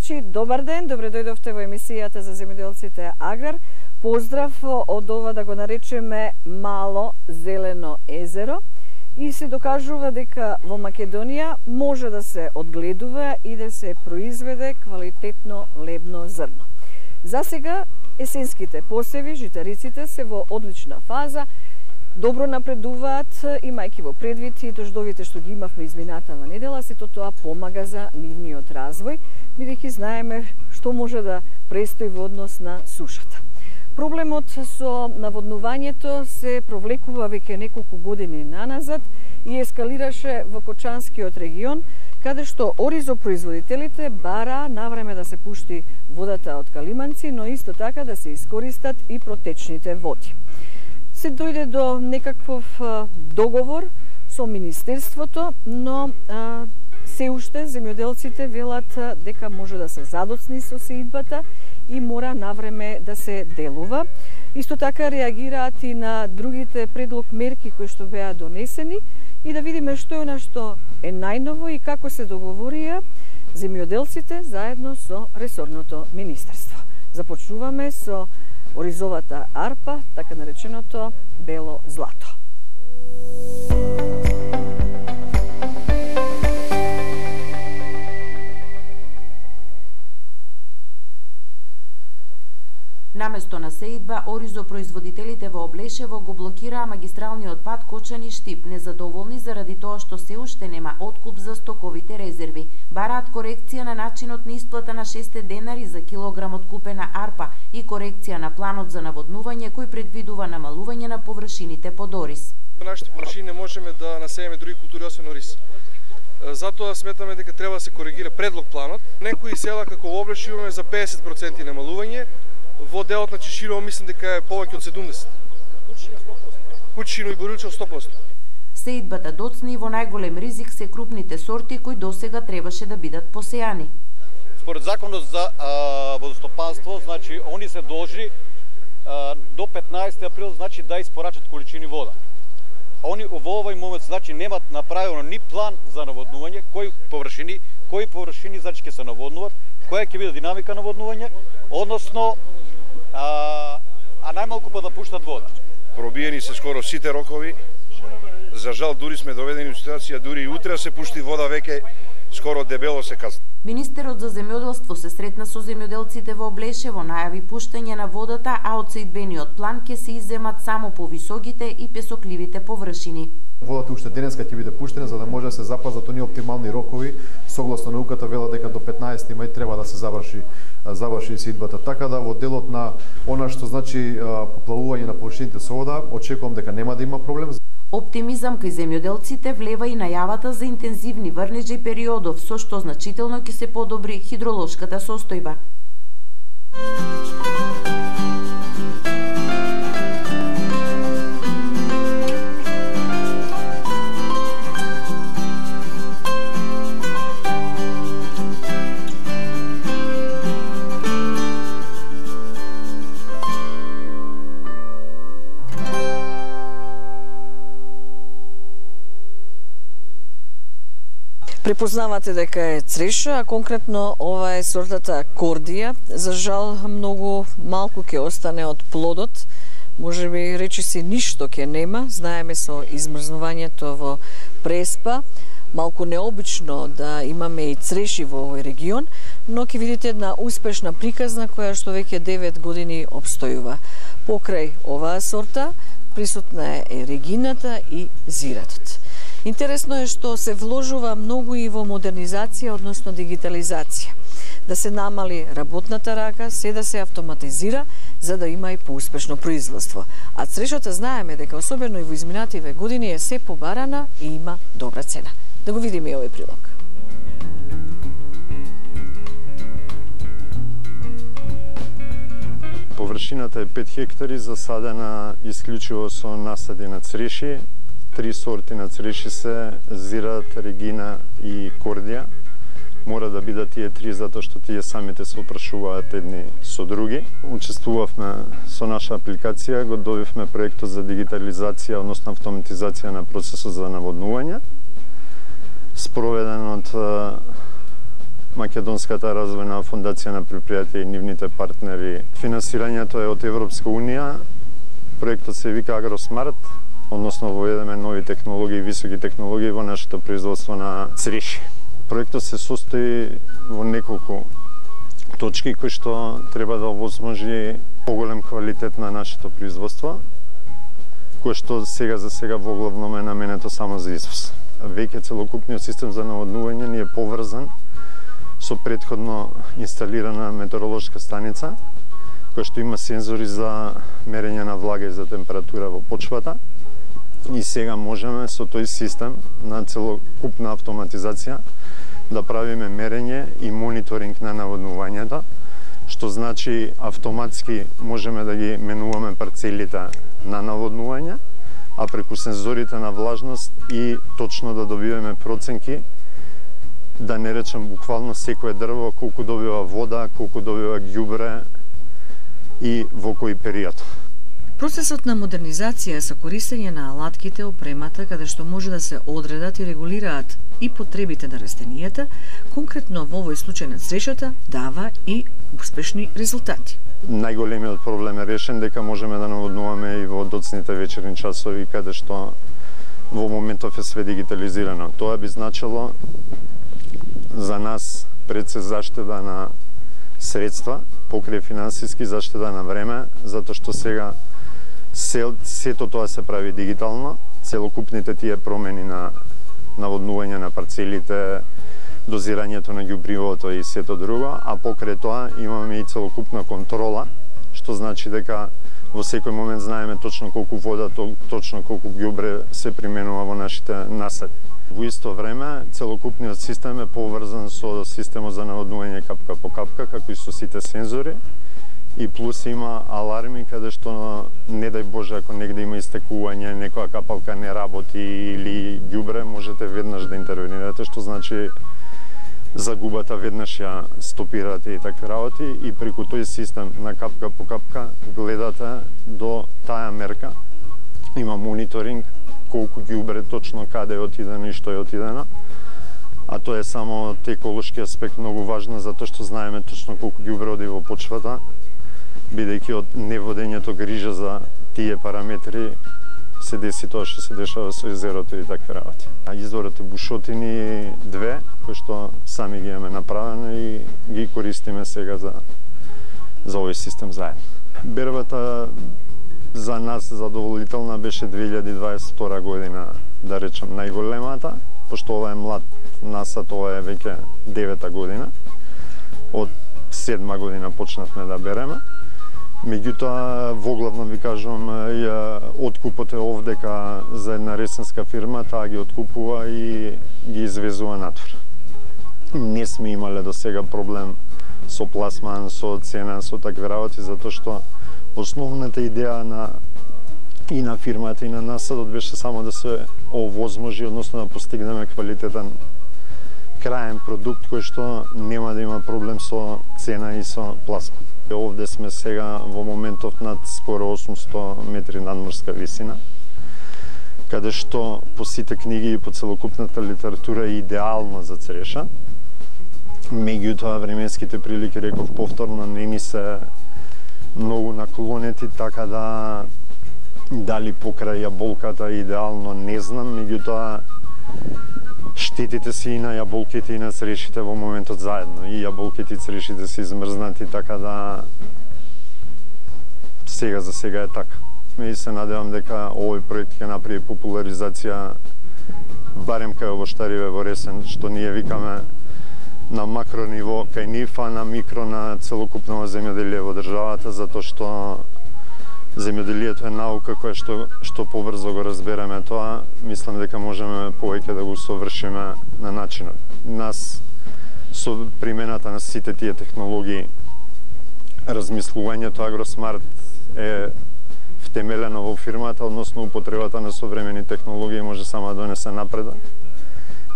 гледачи, добар ден, добре дојдовте во емисијата за земјоделците Аграр. Поздрав од ова, да го наречеме, мало зелено езеро. И се докажува дека во Македонија може да се одгледува и да се произведе квалитетно лебно зрно. За сега есенските посеви, житариците се во одлична фаза, добро напредуваат, имајќи во предвид и дождовите што ги имавме изминатава недела, сето тоа помага за нивниот развој, бидејќи знаеме што може да престои во однос на сушата. Проблемот со наводнувањето се провлекува веќе неколку години наназад и ескалираше во Кочанскиот регион, каде што оризопроизводителите бараа навреме да се пушти водата од калиманци, но исто така да се искористат и протечните води. Се дојде до некаков договор со Министерството, но се уште земјоделците велат дека може да се задоцни со сеидбата и мора навреме да се делува. Исто така реагираат и на другите предлог мерки кои што беа донесени и да видиме што е она што е најново и како се договорија земјоделците заедно со ресорното министерство. Започнуваме со оризовата арпа, така нареченото бело злато. Наместо на сеидба, оризопроизводителите во Облешево го блокираа магистралниот пат Кочани-Штип, незадоволни заради тоа што се уште нема откуп за стоковите резерви. Бараат корекција на начинот на исплата на 6 денари за килограм откупена арпа и корекција на планот за наводнување кој предвидува намалување на површините под ориз. На нашите површини не можеме да насееме други култури освен ориз. Затоа сметаме дека треба да се коригира предлог планот. Некои села како во Облеш имаме за 50% намалување. Во делот на Чеширово мислам дека е повеќе од 70. Кучино и Борилчево 100%. Сеидбата доцни и во најголем ризик се крупните сорти кои досега требаше да бидат посејани. Според законот за водостопанство, значи они се должни до 15 април значи да испорачат количини вода. Они во овој момент значи немат направено ни план за наводнување, кои површини значи ќе се наводнуваат, која ќе биде динамика на наводнување, односно најмалку па да пуштат вода. Пробиени се скоро сите рокови. За жал дури сме доведени у ситуација дури и утре се пушти вода веќе скоро дебело се касни. Министерот за земјоделство се сретна со земјоделците во Облешево, најави пуштање на водата, а од сеидбениот план ќе се изземат само повисоките и песокливите површини. Водата уште денеска ќе биде пуштена за да може да се запазат оние оптимални рокови, согласно науката вела дека до 15 мај треба да се заврши сеидбата. Така да во делот на она што значи поплавување на површините со вода, очекувам дека нема да има проблем. Оптимизам кај земјоделците влева и најавата за интензивни врнежи периодов, со што значително ќе се подобри хидролошката состојба. Препознавате дека е цреша, а конкретно ова е сортата Кордија. За жал, многу малку ќе остане од плодот. Може би речиси ништо ќе нема. Знаеме со измрзнувањето во Преспа, малку необично да имаме и цреши во овој регион, но ќе видите една успешна приказна која што веќе 9 години обстојува. Покрај оваа сорта присутна е регината и зиратот. Интересно е што се вложува многу и во модернизација, односно дигитализација. Да се намали работната рака, се да се автоматизира, за да има и поуспешно производство. А црешата знаеме дека особено и во изминативе години е се побарана и има добра цена. Да го видиме и овој прилог. Површината е 5 хектари, засадена исклучиво со насади на цреши. 3 сорти на цреши се зират, регина и Кордија. Мора да бидат тие 3 затоа што тие самите се опрашуваат едни со други. Учествувавме со наша апликација, го добивме проектот за дигитализација, односно автоматизација на процесот за наводнување. Спроведен од Македонската развојна фондација на предпријатија и нивните партнери. Финансирањето е од Европска унија. Проектот се вика Агросмарт, односно воведеме нови технологии, високи технологии во нашето производство на цреши. Проектот се состои во неколку точки кои што треба да овозможи поголем квалитет на нашето производство, кој што сега за сега воглавно е наменето само за извоз. Веќе целокупниот систем за наводнување ни е поврзан со претходно инсталирана метеоролошка станица, која што има сензори за мерење на влага и за температура во почвата. И сега можеме со тој систем на целокупна автоматизација да правиме мерење и мониторинг на наводнувањето, што значи автоматски можеме да ги менуваме парцелите на наводнување, а преку сензорите на влажност и точно да добиваме проценки, да не речем буквално секое дрво колку добива вода, колку добива ѓубре и во кој период. Процесот на модернизација со користење на алатките, опремата, каде што може да се одредат и регулираат и потребите на растенијата, конкретно во овој случај на црешата, дава и успешни резултати. Најголемиот проблем е решен дека можеме да наводнуваме и во доцните вечерни часови, каде што во моментов е све дигитализирано. Тоа би значило за нас пред се заштеда на средства, покрај финансиски заштеда на време, затоа што сега сето тоа се прави дигитално, целокупните тие промени на наводнување на парцелите, дозирањето на ѓубривото и сето друго, а покрај тоа имаме и целокупна контрола, што значи дека во секој момент знаеме точно колку вода, точно колку ѓубре се применува во нашите насади. Во исто време, целокупниот систем е поврзан со системот за наводнување капка по капка, како и со сите сензори, и плюс има аларми каде што, не дај Боже, ако негде има истекување, некоја капалка не работи или ѓубре, можете веднаш да интервенирате, што значи загубата веднаш ја стопирате и такви работи, и преку тој систем на капка по капка гледате до таа мерка. Има мониторинг колку ѓубре точно каде е отидено и што е отидено. А тоа е само од еколошки аспект многу важно, затоа што знаеме точно колку ѓубре оди во почвата, бидејќи од неводењето грижа за тие параметри се деси тоа што се дешава со езерото и такви работи. Изворот е бушотини 2, кои што сами ги имаме направено и ги користиме сега за овој систем заедно. Бербата за нас задоволителна беше 2022 година, да речем најголемата, пошто ова е млад насад, ова е веќе 9-та година. Од 7-ма година почнавме да береме. Меѓутоа, воглавно ви кажувам, откупот е овдека за една ресенска фирма, таа ги откупува и ги извезува натвор. Не сме имале до сега проблем со пласман, со цена, со такви работи, затоа што основната идеја и на фирмата и на насадот беше само да се овозможи, односно да постигнеме квалитетен краен продукт кој што нема да има проблем со цена и со пласман. Овде сме сега во моментов над скоро 800 метри надморска висина, каде што по сите книги и по целокупната литература е идеално за цреша. Меѓутоа, временските прилики, реков повторно, не ни се многу наклонети, така да дали покрај јаболката идеално не знам, меѓутоа штетите си и на јаболките и на црешите во моментот заедно. И јаболките и црешите се измрзнати, така да сега за сега е така. И се надевам дека овој проект ќе направи популаризација барем кај овоштариве во Ресен, што ние викаме на макро ниво кај нив, а на микро на целокупно земјоделие во државата, затоа што земјоделието е наука која што побрзо го разбереме тоа, мислам дека можеме повеќе да го совршиме на начинот. Нас со примената на сите тие технологии, размислувањето Агросмарт е втемелено во фирмата, односно употребата на современи технологии може само да донесе напредок.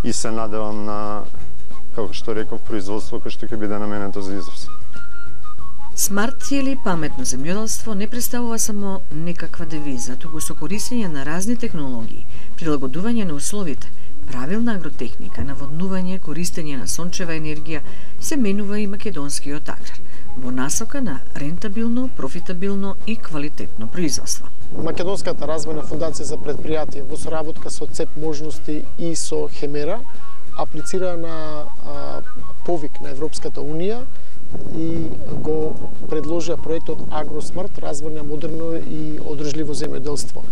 И се надевам на, како што реков, производство кој што ќе биде наменето за извоз. Смарт или паметно земјоделство не представува само некаква девиза, туку со користење на разни технологии, прилагодување на условите, правилна агротехника, наводнување, користење на сончева енергија се менува и македонскиот аграр во насока на рентабилно, профитабилно и квалитетно производство. Македонската развојна фондација за предпријатие во соработка со ЦЕП можности и со Хемера аплицира на повик на Европската Унија и го предложија проектот Агросмарт, развој на модерно и одржливо земјоделство.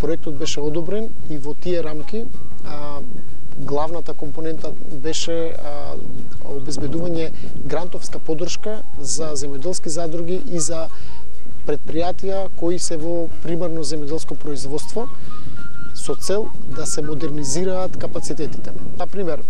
Проектот беше одобрен и во тие рамки главната компонента беше обезбедување грантовска поддршка за земјоделски задруги и за предпријатија кои се во примарно земјоделско производство со цел да се модернизираат капацитетите. Например,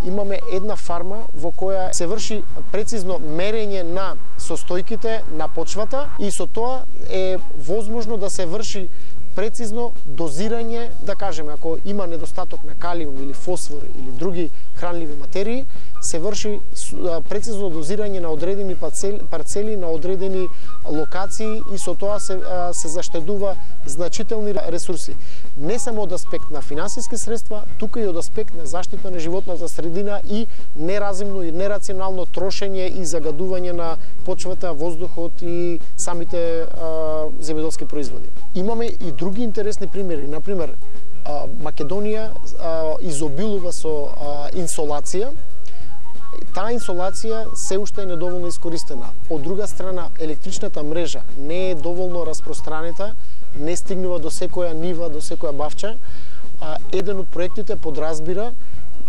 имаме една фарма во која се врши прецизно мерење на состојките на почвата и со тоа е возможно да се врши прецизно дозирање, да кажеме, ако има недостаток на калиум или фосфор или други хранливи материи, се врши прецизно дозирање на одредени парцели на одредени локации и со тоа се заштедува значителни ресурси. Не само од аспект на финансиски средства, тука и од аспект на заштита на животната средина и неразумно и нерационално трошење и загадување на почвата, воздухот и самите земјоделски производи. Имаме и други интересни примери. Например, Македонија изобилува со инсолација. Таа инсолација се уште е недоволно искористена. Од друга страна, електричната мрежа не е доволно распространета, не стигнува до секоја нива, до секоја бавча. Еден од проектите подразбира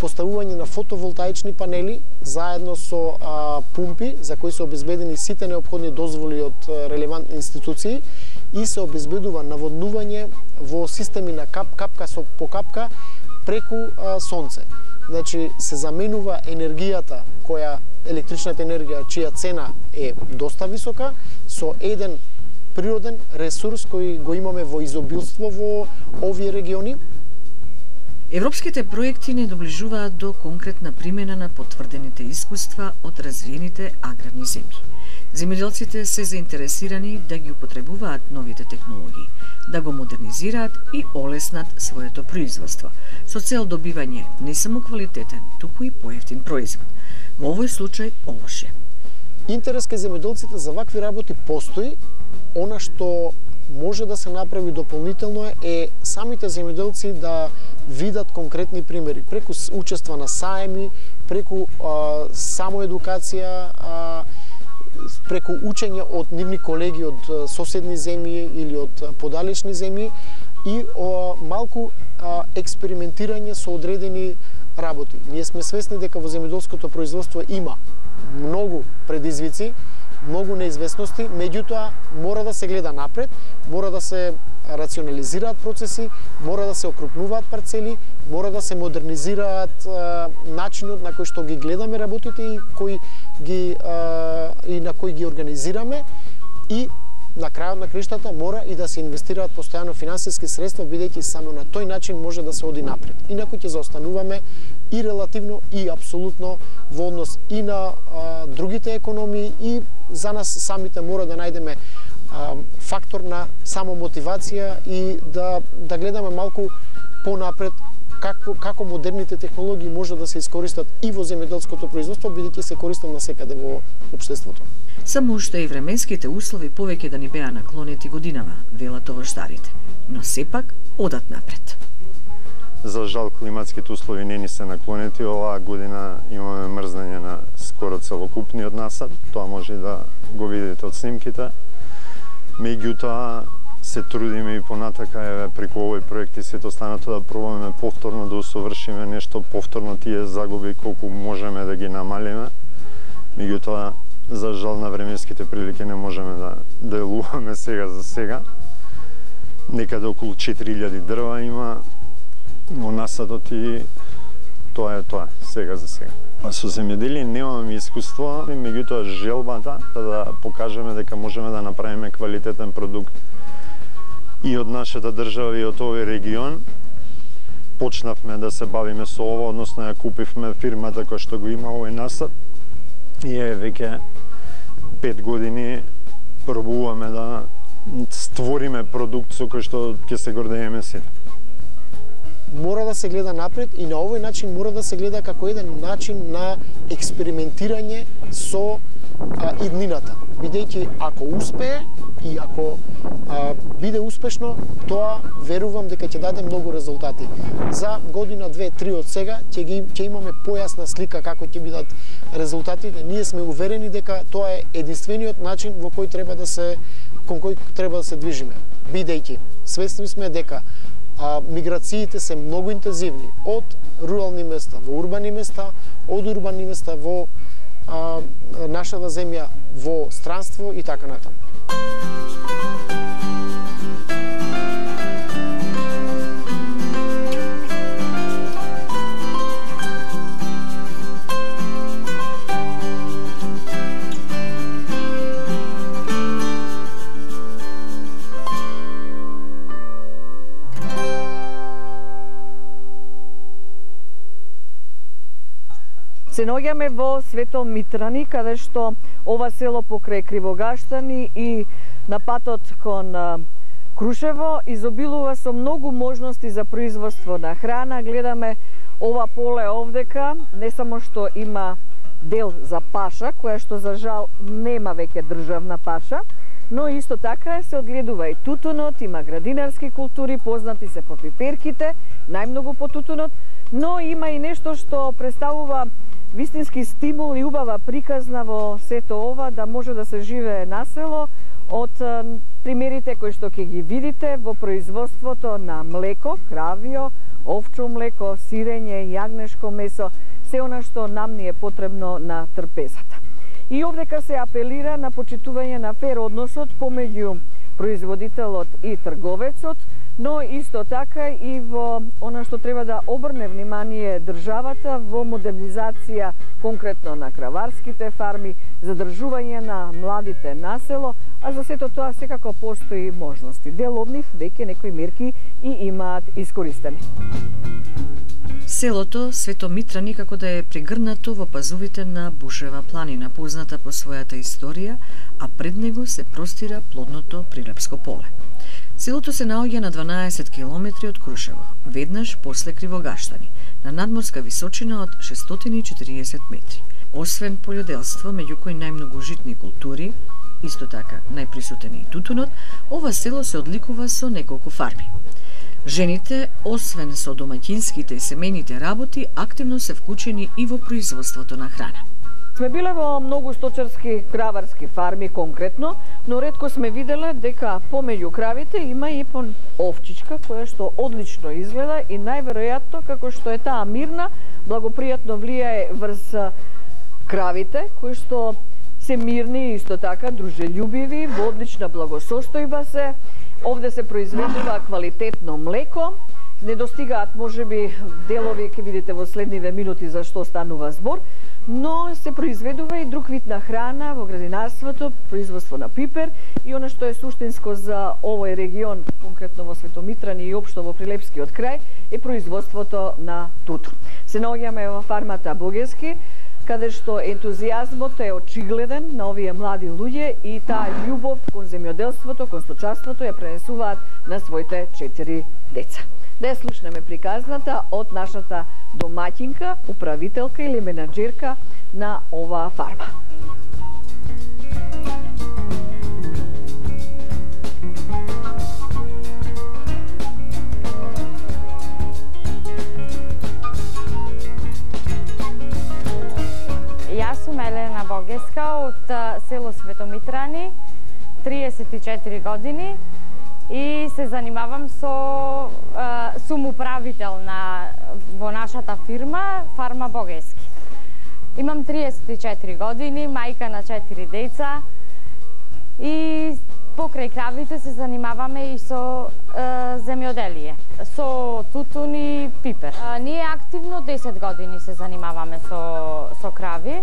поставување на фотоволтаични панели заедно со пумпи за кои се обезбедени сите неопходни дозволи од релевантни институции и се обезбедува наводнување во системи на капка по капка преку сонце. Значи, се заменува енергијата електричната енергија, чија цена е доста висока, со еден природен ресурс кој го имаме во изобилство во овие региони. Европските проекти не доближуваат до конкретна примена на потврдените искуства од развиените аграрни земји. Земјоделците се заинтересирани да ги употребуваат новите технологии, да го модернизираат и олеснат своето производство, со цел добивање не само квалитетен, туку и поевтин производ. Во овој случај овошје. Интерес кај земјоделците за вакви работи постои. Она што може да се направи дополнително е самите земјоделци да видат конкретни примери преку учества на саеми, преку самоедукација, преку учење од нивни колеги од соседни земји или од подалечни земји и малку експериментирање со одредени работи. Ние сме свесни дека во земјоделското производство има многу предизвици, многу неизвестности, меѓутоа мора да се гледа напред, мора да се рационализираат процеси, мора да се окрупнуваат парцели, мора да се модернизираат начинот на кој што ги гледаме работите и на кој ги организираме и на крајот на криштата мора и да се инвестираат постојано финансиски средства, бидејќи само на тој начин може да се оди напред. Инаку ќе заостануваме и релативно и апсолутно во однос и на другите економии и за нас самите мора да најдеме фактор на самомотивација и да гледаме малку понапред како модерните технологии може да се искористат и во земјоделското производство, бидејќи се користат насекаде во општеството. Само уште и временските услови повеќе да ни беа наклонети годинава, велат овоштарите, но сепак одат напред. За жал, климатските услови не ни се наклонети. Оваа година имаме мрзнење на скоро целокупниот насад, тоа може да го видите од снимките. Меѓутоа, се трудиме и понатака, еве, преку овој проект и сето останато да пробаме повторно да усовршиме нешто, повторно тие загуби колку можеме да ги намалиме. Меѓутоа, за жал на временските прилики не можеме да делуваме сега за сега. Некаде околу 4000 дрва има во насадот и тоа е тоа, сега за сега. Со земјоделие немаме искуство, меѓутоа желбата да покажеме дека можеме да направиме квалитетен продукт и од нашата држава и од овој регион. Почнавме да се бавиме со ова, односно ја купивме фирмата која што го има овој насад и веќе 5 години пробуваме да створиме продукт со кој што ќе се гордееме сите. мора да се гледа напред и на овој начин мора да се гледа како еден начин на експериментирање со иднината. Бидејќи ако успее и ако биде успешно, тоа верувам дека ќе даде многу резултати. За година, 2, 3 од сега ќе имаме појасна слика како ќе бидат резултатите. Ние сме уверени дека тоа е единствениот начин во кој треба да се движиме. Бидејќи свесни сме дека миграциите се многу интензивни од рурални места во урбани места, од урбани места во нашата земја, во странство и така натаму. Се наоѓаме во Свето Митрани, каде што ова село покрај Кривогаштани и на патот кон Крушево изобилува со многу можности за производство на храна. Гледаме ова поле овдека, не само што има дел за паша, која што за жал нема веќе државна паша, но исто така се одгледува и тутунот, има градинарски култури, познати се по пиперките, најмногу по тутунот, но има и нешто што представува вистински стимул и убава приказна во сето ова да може да се живее на село од примерите кои што ќе ги видите во производството на млеко, кравио, овчо млеко, сирење, јагнешко месо, се она што нам ни е потребно на трпезата. И овдека се апелира на почитување на фер односот помеѓу производителот и трговецот, но исто така и во она што треба да обрне внимание државата во модернизација конкретно на краварските фарми, задржување на младите на село, а за сето тоа секако постои можности. Дел од нив веќе некои мерки и имаат искористени. Селото Свето Митрани како да е прегрнато во пазовите на Бушева планина, позната по својата историја, а пред него се простира плодното Прилепско поле. Селото се наоѓа на 12 километри од Крушево, веднаш после Кривогаштани, на надморска височина од 640 метри. Освен полјоделство, меѓу кои најмногу житни култури, исто така најприсутен и тутунот, ова село се одликува со неколку фарми. Жените, освен со домаќинските и семејните работи, активно се вклучени и во производството на храна. Сме биле во многу сточарски краварски фарми конкретно, но ретко сме виделе дека помеѓу кравите има и овчичка која што одлично изгледа и најверојатно како што е таа мирна, благопријатно влијае врз кравите кои што се мирни и исто така дружелюбиви, во одлична благосостојба се. Овде се произведува квалитетно млеко. Недостигаат можеби делови, ќе видите во следниве минути за што станува збор, но се произведува и друг вид на храна во градинарството, производство на пипер и она што е суштинско за овој регион, конкретно во Свето Митрани и општо во Прилепскиот крај, е производството на тутун. Се наоѓаме во фармата Богески, каде што ентузијазмот е очигледен на овие млади луѓе и таа љубов кон земјоделството, кон сточарството ја пренесуваат на своите 4 деца. Да ја слушнеме приказната од нашата домаќинка, управителка или менаџерка на оваа фарма. Јас сум Елена Богеска од село Свето Митрани, 34 години и се занимавам сум управител во нашата фирма Фарма Богески. Имам 34 години, мајка на 4 деца и покрај кравите се занимаваме и со земјоделие, со тутун и пипер. Ние активно 10 години се занимаваме со крави.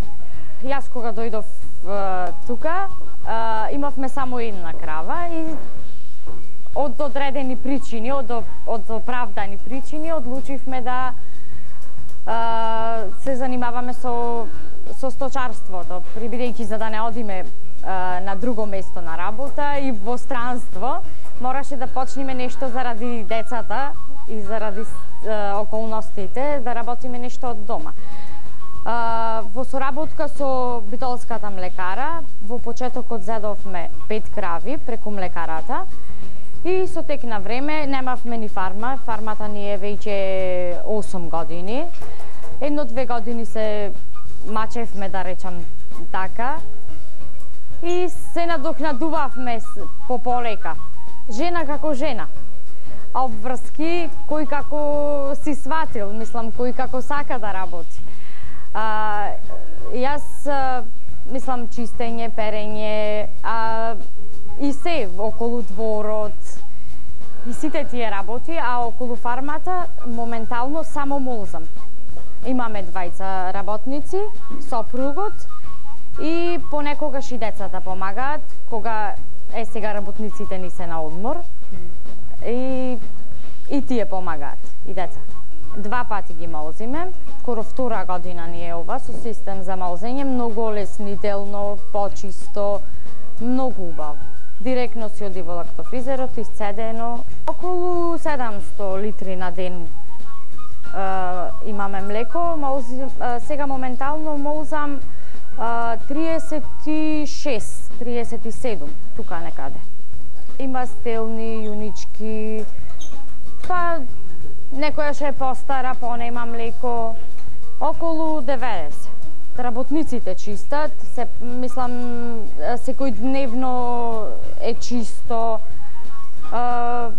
Јас кога дојдов тука, имавме само една крава и од одредени причини, од оправдани причини, одлучивме да се занимаваме со сточарството, бидејќи за да не одиме на друго место на работа и во странство, мораше да почнеме нешто заради децата, и заради околностите да работиме нешто од дома. Во соработка со битолската млекара, во почетокот зедовме 5 крави преку млекарата и со тек на време немавме ни фарма. Фармата ни е веќе 8 години. 1-2 години се мачевме, да речам така, и се надокнадувавме по полека. Жена како жена. А обврски кој како си сватил, мислам, кој како сака да работи. Јас мислам чистење, перење, и се околу дворот, и сите тие работи, а околу фармата моментално само молзам. Имаме двајца работници, сопругот и понекогаш и децата помагаат, кога сега работниците ни се на одмор и тие помагаат, и деца. 2 пати ги молзиме, скоро 2 година ни е ова со систем за молзење, многу леснително, почисто, многу убаво. Директно си оди во лактофризерот, исцедено. Околу 700 литри на ден имаме млеко. Сега моментално молзам 36-37, тука некаде. Има стелни, јунички, па некоја ше е постара, понема млеко, околу 90. Работниците чистат, мислам, секој дневно е чисто, 3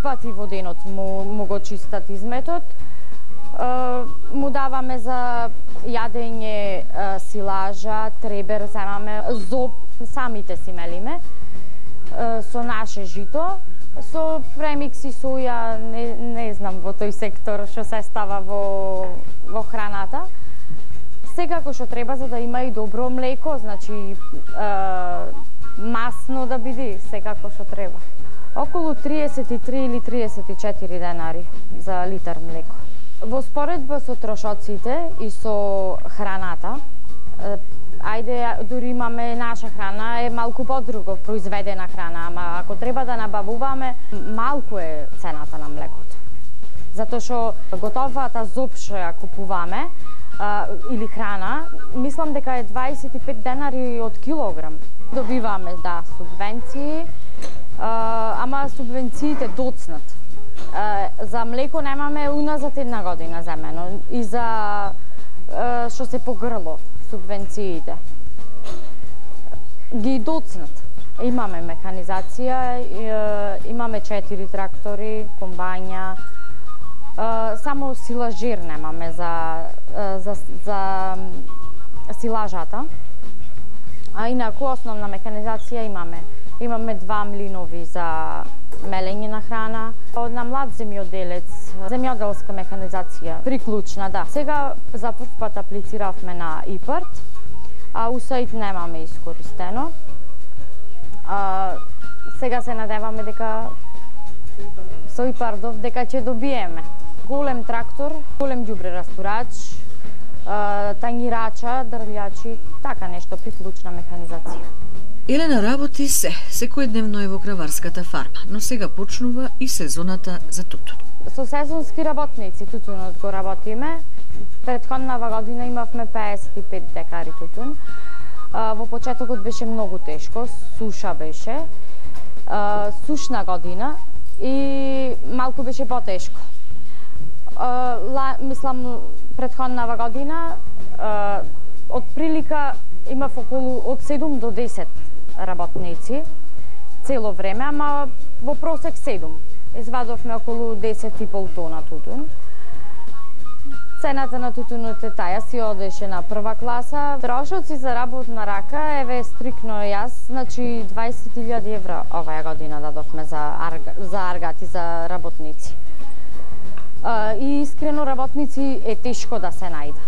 пати во денот му го чистат изметот. Му даваме за јадење силажа, требер, земаме, зоб, самите си мелиме, со наше жито, со премикси соја, не знам во тој сектор што се става во храната. Секако што треба за да има и добро млеко, значи масно да биде, секако што треба. Околу 33 или 34 денари за литар млеко. Во споредба со трошоците и со храната, ајде, дури имаме наша храна, е малку подруго произведена храна, ама ако треба да набавуваме, малку е цената на млекото. Затоа што готовата зоб што ја купуваме, или храна, мислам дека е 25 денари од килограм. Добиваме, да, субвенции, ама субвенциите доцнат. За млеко немаме уназад 1 година земено и за што се погрло субвенциите. Ги доцнат. Имаме механизација, имаме 4 трактори, комбања, само силажир немаме за силажата. А инаку основна механизација имаме. Имаме 2 млинови за мелење на храна. На млад земјоделец, земјоделска механизација, приклучна, да. Сега за прв пат аплициравме на ИПАРТ, а УСАИД немаме искористено. Сега се надеваме дека со ИПАРТов дека ќе добиеме голем трактор, голем ѓубре растурач, тањирача, дрвљачи, така нешто, приклучна механизација. Елена работи секојдневно е во краварската фарма, но сега почнува и сезоната за тутун. Со сезонски работници тутунот го работиме. Претходнава година имавме 55 декари тутун. Во почетокот беше многу тешко, суша беше. Сушна година и малку беше потешко. Мислам, претходнава година од прилика имав околу од 7 до 10 работници цело време, ама во просек 7. Извадовме околу 10,5 тона тутун. Цената на тутунот е таја, си одеше на прва класа. Трошоци за работна рака, еве стрикно јас, значи 20.000 евра оваа година дадовме за аргати, за работници. И искрено работници е тешко да се најде.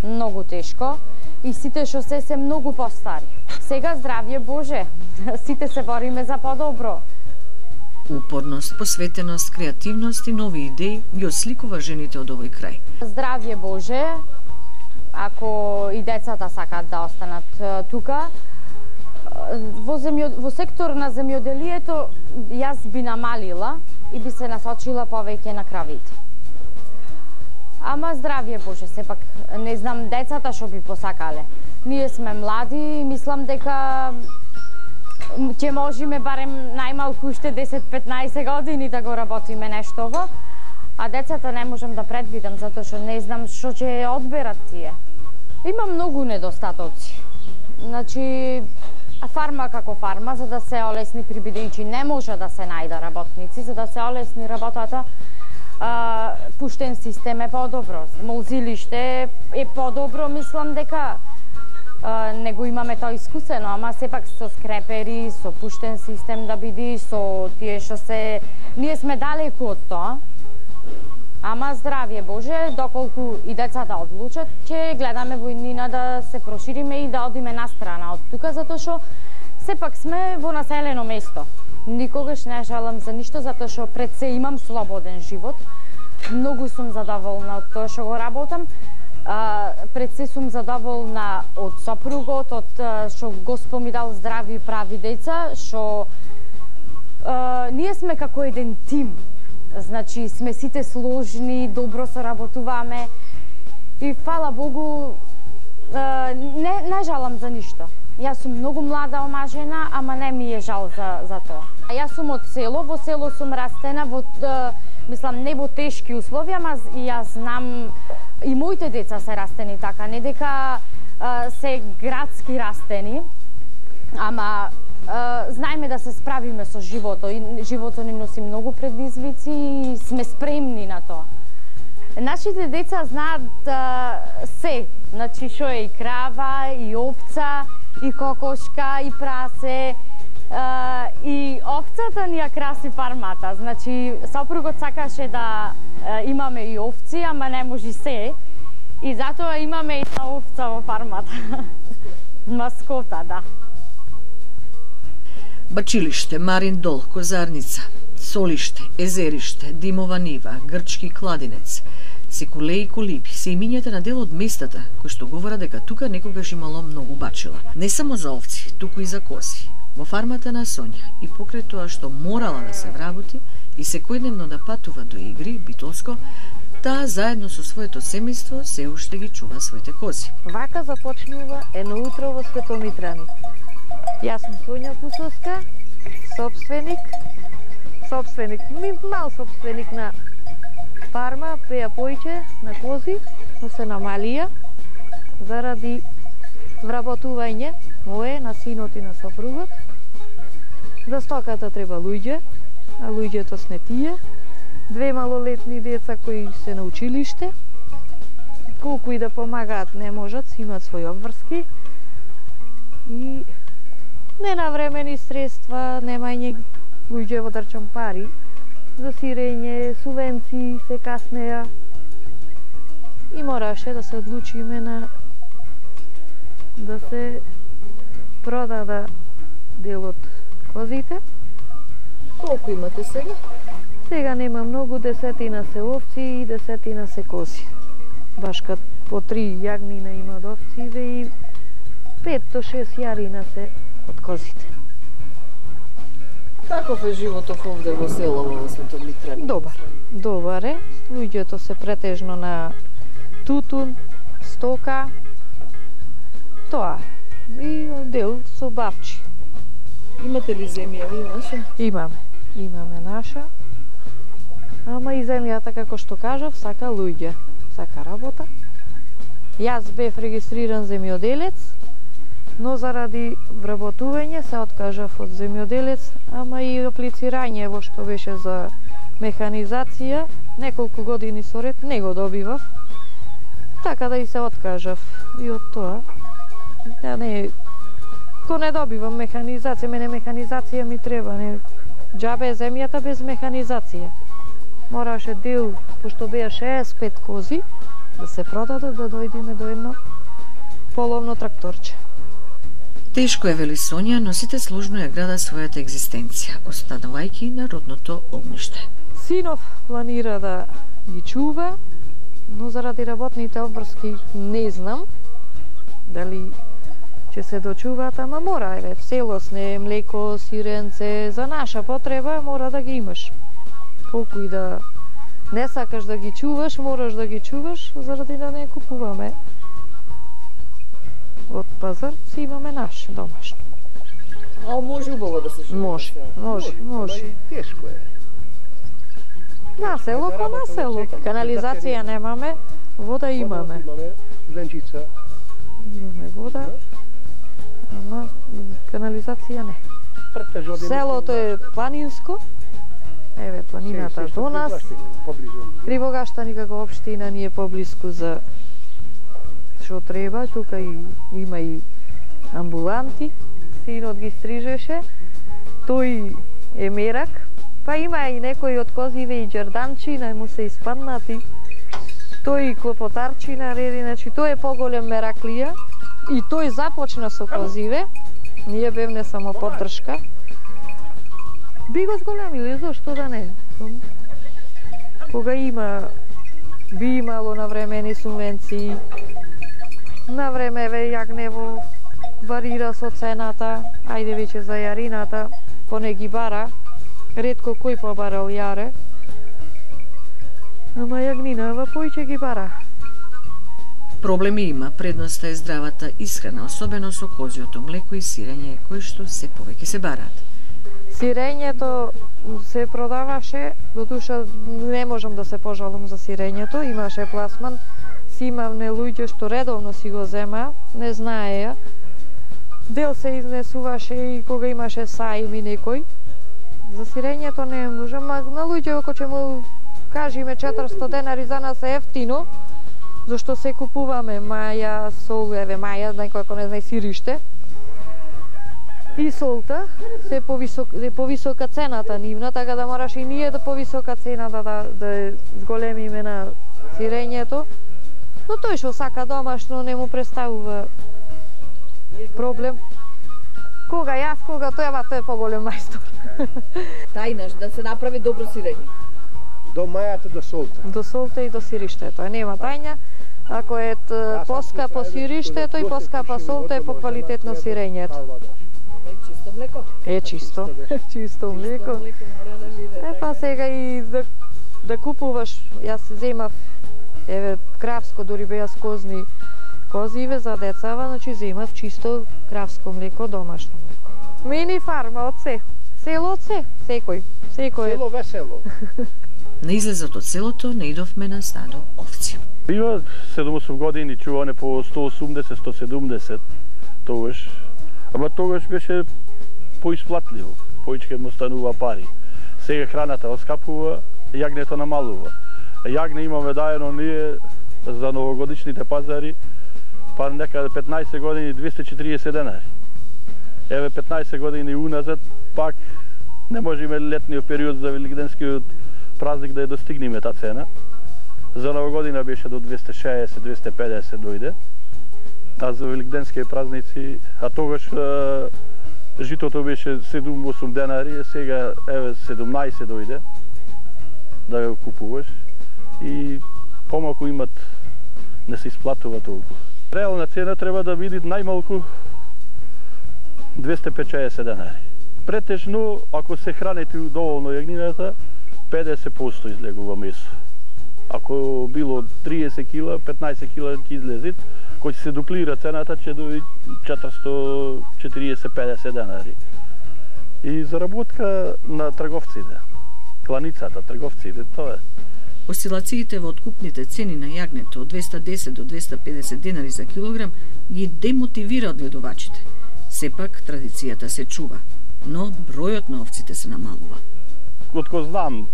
Многу тешко. И сите што се многу постари. Сега здравје Боже, сите се бориме за подобро. Упорност, посветеност, креативност и нови идеи ги осликува жените од овој крај. Здравје Боже, ако и децата сакат да останат тука, во сектор на земјоделието јас би намалила и би се насочила повеќе на кравите. Ама здравје Боже, сепак не знам децата што би посакале. Ние сме млади и мислам дека ќе можеме барем најмалку уште 10-15 години да го работиме нешто, а децата не можам да предвидам затоа што не знам што ќе одберат тие. Има многу недостатоци. Значи, фарма како фарма, за да се олесни бидејќи не може да се најда работници, за да се олесни работата, пуштен систем е подобро. Молзилиште е подобро, мислам дека не го имаме тоа искусено, ама сепак со скрепери, со пуштен систем да биде, со тие што се... Ние сме далеку од тоа, ама здравје Боже, доколку и децата одлучат, ќе гледаме во иднина да се прошириме и да одиме настрана од тука, затоа што сепак сме во населено место. Никогаш не жалам за ништо, затоа што пред се имам слободен живот. Многу сум задоволна од тоа што го работам. Пред се сум задоволна од сопругот, од што Господ ми дал здрави и прави деца, што ние сме како еден тим. Значи, сме сите сложни, добро соработуваме и фала Богу, не жалам за ништо. Јас сум многу млада омажена, ама не ми е жал за тоа. Јас сум од село, во село сум растена, мислам, не во тешки услови, ама јас знам и моите деца се растени така, не дека се градски растени, ама знаеме да се справиме со животот и животот ни носи многу предизвици и сме спремни на тоа. Нашите деца знаат се, значи што е и крава, и овца, и кокошка, и прасе, и овцата ни ја краси фармата. Значи, сопругот сакаше да имаме и овци, ама не може се, и затоа имаме и една овца во фармата. Маскота, да. Бачилиште, Марин дол, Козарница, Солиште, Езериште, Димова нива, Грчки кладинец, Секуле и Колиби се имињата на дел од местата кои што говорат дека тука некогаш имало многу бачила. Не само за овци, туку и за кози. Во фармата на Сонја и покрај тоа што морала да се вработи и секојдневно да патува до игри, битолско, таа заедно со своето семејство се уште ги чува своите кози. Вака започнува едно утро во Светомитрани. Јас сум Сонја Пусовска, собственик, мал собственик на фарма, пеја појче на кози, но се намалија заради вработување мое, на синот и на сопругот. За стоката треба луѓе, а луѓето сме тие. 2 малолетни деца кои се на училиште, колку и да помагаат не можат, си имаат своји обврски и ненавремени средства, немање луѓе во дрчам пари, за сирење, субвенции се каснеа и мораше да се одлучиме на да се продада дел од козите. Колку имате сега? Сега нема многу, 10 се овци и 10 се кози. Башка по 3 јагнина има од овциве и 5 до 6 јарина се од козите. Каков е животот овде во село во Светомитрани? Добар е. Луѓето се претежно на тутун, стока, тоа е. И дел со бавчи. Имате ли земја ви наша? Имаме наша. Ама и земјата, како што кажав, сака луѓе, сака работа. Јас бев регистриран земјоделец, но заради вработување се откажав од земјоделец, ама и аплицирање во што беше за механизација, неколку години со ред не го добивав, така да и се откажав. И од тоа, ко не добивам механизација, мене механизација ми треба, не џабе е земјата без механизација. Мораше дел, пошто беа 65 кози, да се продадат, да дојдеме до едно половно тракторче. Тешко е, вели Сонја, но сите сложно ја града својата екзистенција, останувајќи на родното огниште. Синов планира да ги чува, но заради работните обврски не знам дали ќе се дочуваат, ама мора, в село сне, млеко, сиренце, за наша потреба мора да ги имаш. колку и да не сакаш да ги чуваш, мораш да ги чуваш, заради да не купуваме од пазар, си имаме наше домашно. А може убаво да се живее? Може. Тешко е. Насело ко насело. Канализација немаме, вода имаме. Ленчица. Имаме вода, ама канализација не. Селото е планинско. Еве планината до нас. Кривогашта никако општина ни е поблиску за што треба. Тука има и амбуланти. Синот ги стрижеше. Тој е мерак. Па има и некои од козиве и џерданчина, му се испаднати. Тој и клопотарчина реди, значи тој е поголем мераклија. И тој започна со козиве. Ние бевне само поддршка. Би го зголемили, зошто да не? Кога би имало навремени субвенции, на време јагнево варира со цената, ајде веќе за јарината, поне ги бара, ретко кој побарал јаре, ама јагнинава поиќе ги бара. Проблеми има, предноста е здравата исхрана, особено со козјото млеко и сирење, кои што се повеќе се бараат. Сирењето се продаваше, додуша не можам да се пожалам за сирењето, имаше пласман, си имавне луѓе што редовно си го зема, не знаеја. Дел се изнесуваше и кога имаше саим и некој. За сирењето не можам, а на луѓе ако ќе му кажеме 400 денари за нас е ефтино, зашто се купуваме маја, сол, еве маја, некој ако не знае сириште. И солта се повисока цената нивна, така да мораш и ние да повисока цена да зголемиме на сирењето. Но тој што сака домашно не му представува проблем. Кога јас, кога тој е поголем мајстор. Тајнаш да се направи добро сирење. До мајата, до солта. До солта и до сириштето. Нема тајна. Ако е поскапо сириштето и поскапа солта е поквалитетно сирењето. Чисто млеко? Е чисто. Чисто млеко. Па сега и да купуваш, јас земав еве кравско, дури беа скозни козиве за децава, значи земав чисто кравско млеко, домашно млеко. Мини фарма од се. Село од се, секој. Село весело. На излезот од селото не идовме на стадо овци. Бива 7-8 години чуване по 180-170 тогаш. Ама тогаш беше поисплатливо, поичке му станува пари. Сега храната оскапува, јагнето намалува. Јагне имаме даено ние за новогодишните пазари, па некаде 15 години 240 денари. Еве 15 години уназад пак не можеме летниот период за великденскиот празник да ја достигнеме таа цена. За новогодина беше до 260-250 дојде. А за великденските празници, а тогаш житото беше 7-8 денари, сега еве 17 дојде да го купуваш и помалку имат, не се исплатува толку. Реална цена треба да биде најмалку 250 денари. Претежно, ако се храните доволно јагнината, 50% излегува месо. Ако било 30 кила, 15 кила ќе излезит, кој се дуплира цената, ќе дојде 440-50 денари. И заработка на трговците, кланицата, трговците, тоа е. Осцилациите во откупните цени на јагнето од 210 до 250 денари за килограм ги демотивира одгледувачите. Сепак традицијата се чува, но бројот на овците се намалува. Отко знам,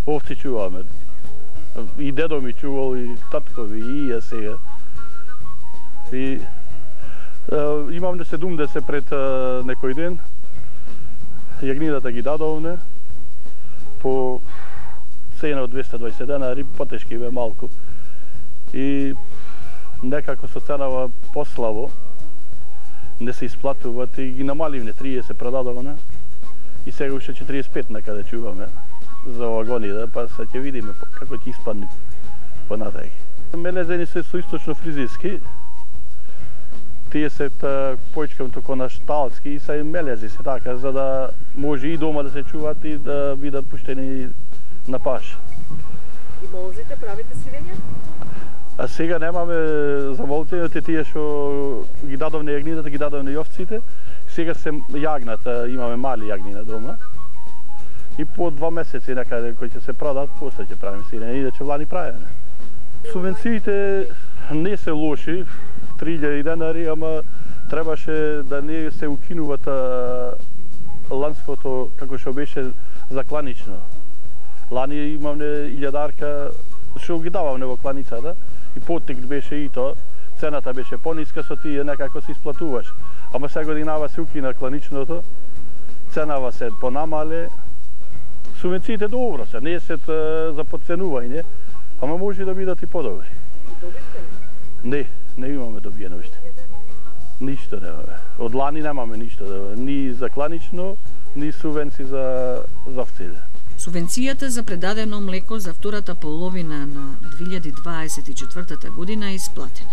овци чуваме. И дедо ми чувал, и таткови, и ја сега. И имам 70 пред некој ден. Јагнината ги дадовне по цена од 220 денари, потешки бе малку. И некако со ценава послабо не се исплатуваат и ги намаливне 30 продадовне. И сега уште 45 некаде чуваме за вагоните, па се ќе видиме како ќе испадне понатаки. Мелезени се со источно-фризиски, тие се поичкам токо на шталски и се мелези се така, за да може и дома да се чуваат и да бидат пуштени на паш. И молзите правите сирење? А сега немаме за волците тие што ги дадовме јагнината, ги дадовме и овците. Сега се јагната, имаме мали јагни на дома. И по 2 месеци некаде кои ќе се продат, после ќе правиме сирење, иначе влани правиме. Субвенциите не се лоши, 3000 денари, ама требаше да не се укинуват ланското како што беше за кланично. Лани имаме илјадарка што ги дававме во кланицата и поттик беше и то, цената беше пониска, со тие некако се исплатуваш. Ама сега годинава се укина кланичното, ценава се понамале, субвенциите добро се, не се за подценување, ама може да бидат и подобри. Не, не имаме добиено уште. Ништо немаме. Од лани немаме ништо, ни за кланично, ни субвенции за овците. Субвенцијата за предадено млеко за втората половина на 2024 година е исплатена.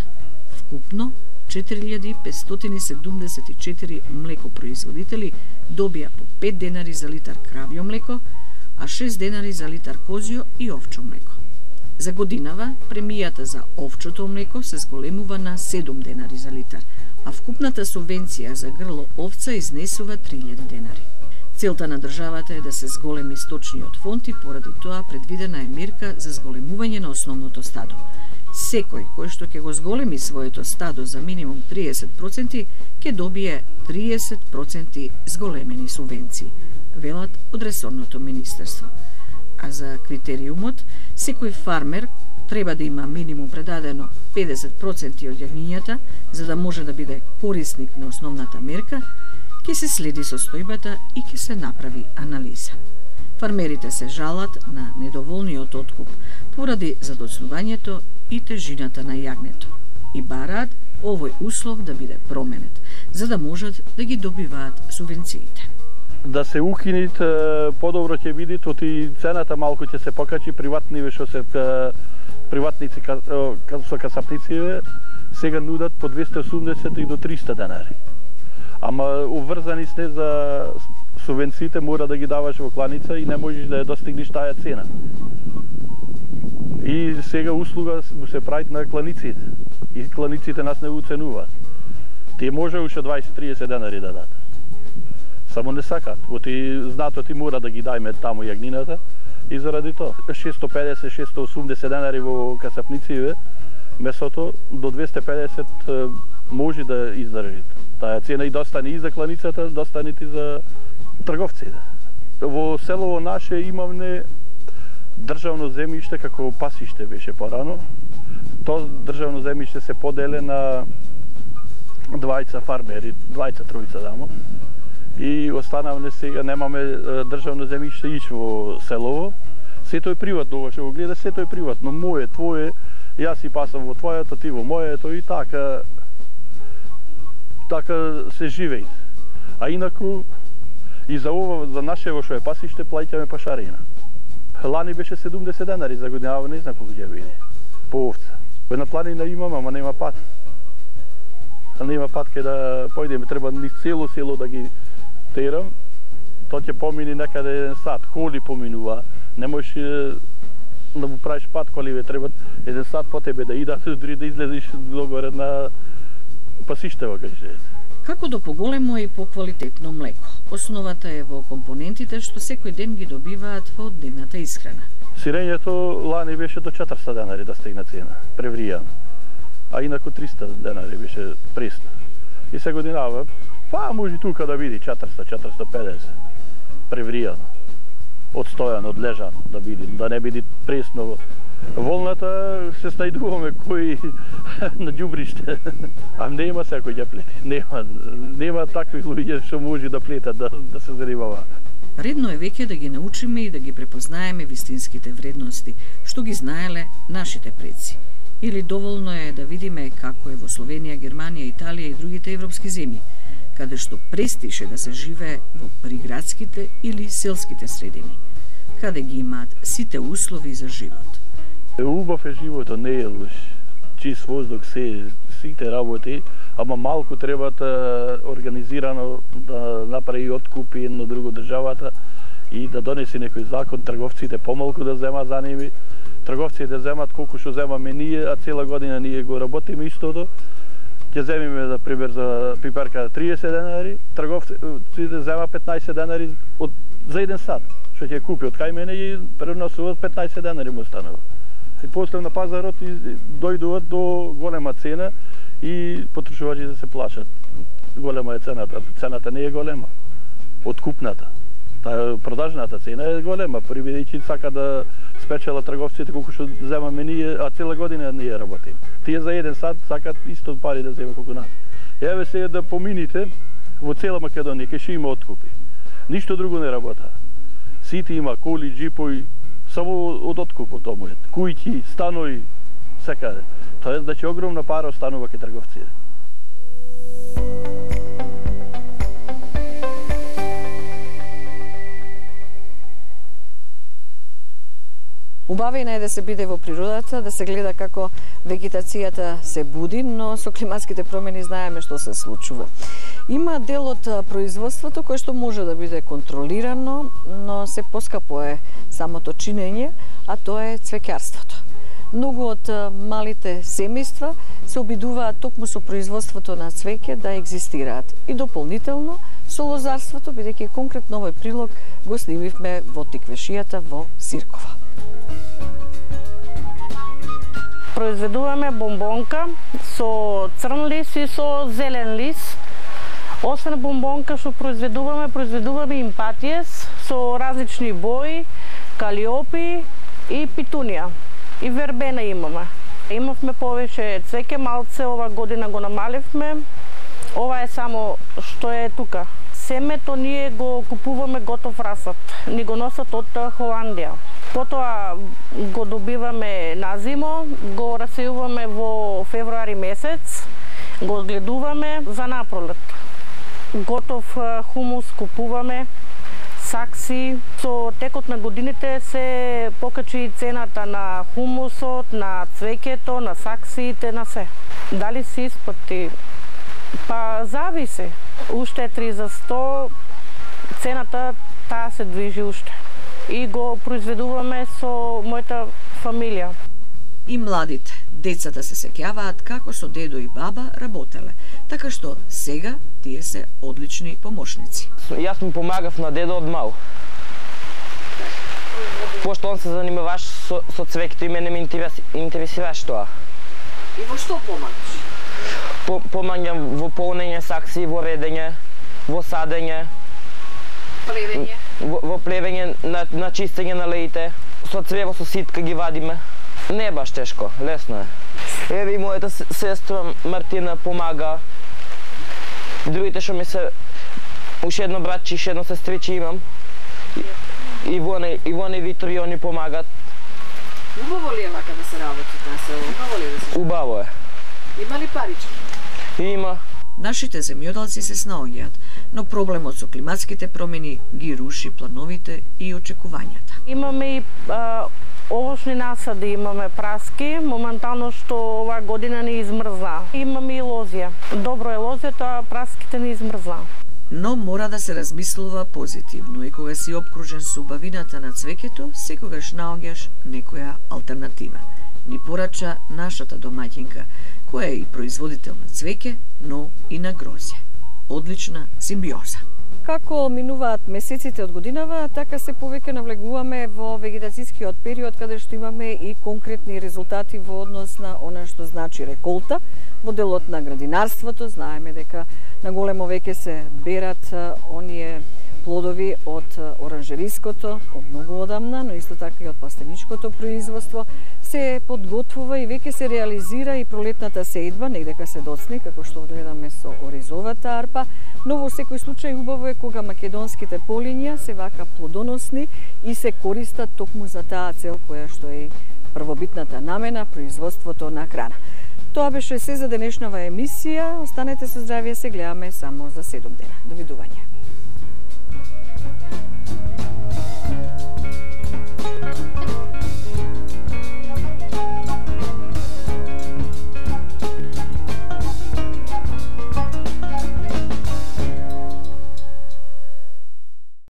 Вкупно 4574 млекопроизводители добија по 5 денари за литар кравјо млеко, а 6 денари за литар козјо и овчо млеко. За годинава, премијата за овчото млеко се зголемува на 7 денари за литар, а вкупната субвенција за грло овца изнесува 3000 денари. Целта на државата е да се зголеми сточниот фонд и поради тоа предвидена е мерка за зголемување на основното стадо. Секој кој што ќе го зголеми своето стадо за минимум 30%, ќе добие 30% зголемени субвенции, велат од ресорното министерство. А за критериумот, секој фармер треба да има минимум предадено 50% од јагнињата за да може да биде корисник на основната мерка, ќе се следи состојбата и ќе се направи анализа. Фармерите се жалат на недоволниот откуп поради задоцнувањето и тежината на јагнето и бараат овој услов да биде променет, за да можат да ги добиваат субвенциите. Да се укинит, подобро ќе биде, тоти цената малку ќе се покачи, приватни што се приватници со касапници сега нудат по 280 и до 300 денари. Ама уврзани сте за субвенциите, мора да ги даваш во кланица и не можеш да ја достигнеш таа цена. И сега услуга му се прави на кланиците. И кланиците нас не уценуваат. Тие може уште 20-30 денари да дадат. Само не сакат. Оти знато ти мора да ги дајме таму јагнината и заради тоа 650-680 денари во касапниците, месото до 250 може да издржи. Таа цена и достане и за кланицата, достане и за трговците. Во селово наше имаме државно земјиште како пасиште беше порано. Тоа државно земјиште се поделе на двајца фармери, двајца-тројца дамо. И останавме сега, немаме државно земјиште иш во селово. Сето е приватно, ова што го гледа, сето е приватно. Моје, твое, јас си пасам во твоето, ти во моето и така се живеат. А инаку и за ова, за нашево што е пасиште, плаќаме пашарина. Лани беше 70 денари за година, не знам колку ќе биде. По овца. На планина имам, ама нема пат. Нема пат кај да појдеме, треба ни цело село да ги терам. Тоа ќе помине некаде 1 сат, коли поминува. Не можеш да му правиш пат коли ве треба 1 сат по тебе да идат, дури да излезеш догоре на пасиштево кај живеат. Како до поголемо и поквалитетно млеко? Основата е во компонентите што секој ден ги добиваат во дневната исхрана. Сирењето лани беше до 400 денари да стигна цена, превријано. А инаку 300 денари беше пресно. И се годинава, па може тука да биде 400-450 превријано. Одстојано, одлежано да биде, да не биде пресно. Волната се снајдуваме кои на ѓубриште. А нема секој ќе плети. Нема такви луѓе што може да плетат, да се занимава. Редно е веќе да ги научиме и да ги препознаеме вистинските вредности, што ги знаеле нашите предци. Или доволно е да видиме како е во Словенија, Германија, Италија и другите европски земји, каде што престише да се живее во приградските или селските средини, каде ги имаат сите услови за живот. Убав е животот, не е лош. Чист воздух, сите работи, ама малку треба организирано да направи откупи едно друго државата и да донеси некој закон трговците помалку да земат за ними, трговците да земат колку што земаме ние, а цела година ние го работиме истото. Ќе земиме, на пример, за пиперка 30 денари, трговците зема 15 денари за еден сат, што ќе купи од кај мене и преносуваат 15 денари му станува. И после на пазарот дојдуваат до голема цена и потрошувачите се плашат. Голема е цената, цената не е голема. Откупната. Таа продажната цена е голема, бидејќи сака да спечела трговците колку што земаме ние, а цела година ние работиме. Тие за еден сат сакат исто пари да земат колку нас. Еве сега да помините во цела Македонија ќе што има откупи. Ништо друго не работа. Сите има коли, джипови, само од откупот домојот. Кујки, станови, секаде. Тоа е значи огромна пара останува кај трговците. Убавина е да се биде во природата, да се гледа како вегетацијата се буди, но со климатските промени знаеме што се случува. Има дел од производството кој што може да биде контролирано, но се поскапо е самото чинење, а тоа е цвеќарството. Многу од малите семејства се обидуваат токму со производството на цвеќе да екзистираат. И дополнително со лозарството, бидејќи конкретно овој прилог го снимивме во Тиквешијата во Сиркова. Произведуваме бомбонка со црн лист и со зелен лист. Освен бомбонка што произведуваме импатиес со различни бои, калиопи и петунија. И вербена имаме. Имавме повеќе цвеќе, малце ова година го намаливме. Ова е само што е тука. Семето ние го купуваме готов расад. Ни го носат од Холандија. Потоа го добиваме на зимо, го расејуваме во февруари месец, го одгледуваме за напролет. Готов хумус купуваме, сакси. Со текот на годините се покачи цената на хумусот, на цвеќето, на саксиите, на се. Дали се исплати? Па зависи. Уште 3 за 100, цената таа се движи уште. И го произведуваме со мојата фамилија. И младите, децата се сеќаваат како со дедо и баба работеле, така што сега тие се одлични помошници. Јас му помагав на дедо од мал. Пошто он се занимаваш со цвеќето и мене ме интересираш тоа. И во што помагаш? Помагам во полнење сакси, во редење, во садење. Плевење? Во плевење, на чистење на леите. Со црево, со ситка ги вадиме. Не е баш тешко, лесно е. Еве и мојата сестра Мартина помага. Другите што ми се... Уште едно братче и уште едно сестриче имам. Ивона и Витор и они помагат. Убаво ли е вака да се работи на село? Убаво ли е да се... Убаво е. Има ли парички? Има. Нашите земјоделци се снаоѓаат, но проблемот со климатските промени ги руши плановите и очекувањата. Имаме и овошни насади, имаме праски, моментално што оваа година не измрзна. Имаме и лозија. Добро е лозјето, а праските не измрзна. Но мора да се размислува позитивно и кога си обкружен со убавината на цвеќето, секогаш наоѓаш некоја алтернатива. Ни порача нашата домаќинка, која е и производител на цвеќе, но и на грозје. Одлична симбиоза. Како минуваат месеците од годинава, така се повеќе навлегуваме во вегетацијскиот период, каде што имаме и конкретни резултати во однос на она што значи реколта. Во делот на градинарството знаеме дека на големо веќе се берат оние плодови од оранжериското, од многу одамна, но исто така и од пластеничкото производство, се подготвува и веќе се реализира и пролетната сеидба, негдека се доцни, како што гледаме со оризовата арпа, но во секој случај убаво е кога македонските полиња се вака плодоносни и се користат токму за таа цел која што е првобитната намена, производството на храна. Тоа беше се за денешнава емисија. Останете со здравје, се гледаме само за 7 дена. Довидување.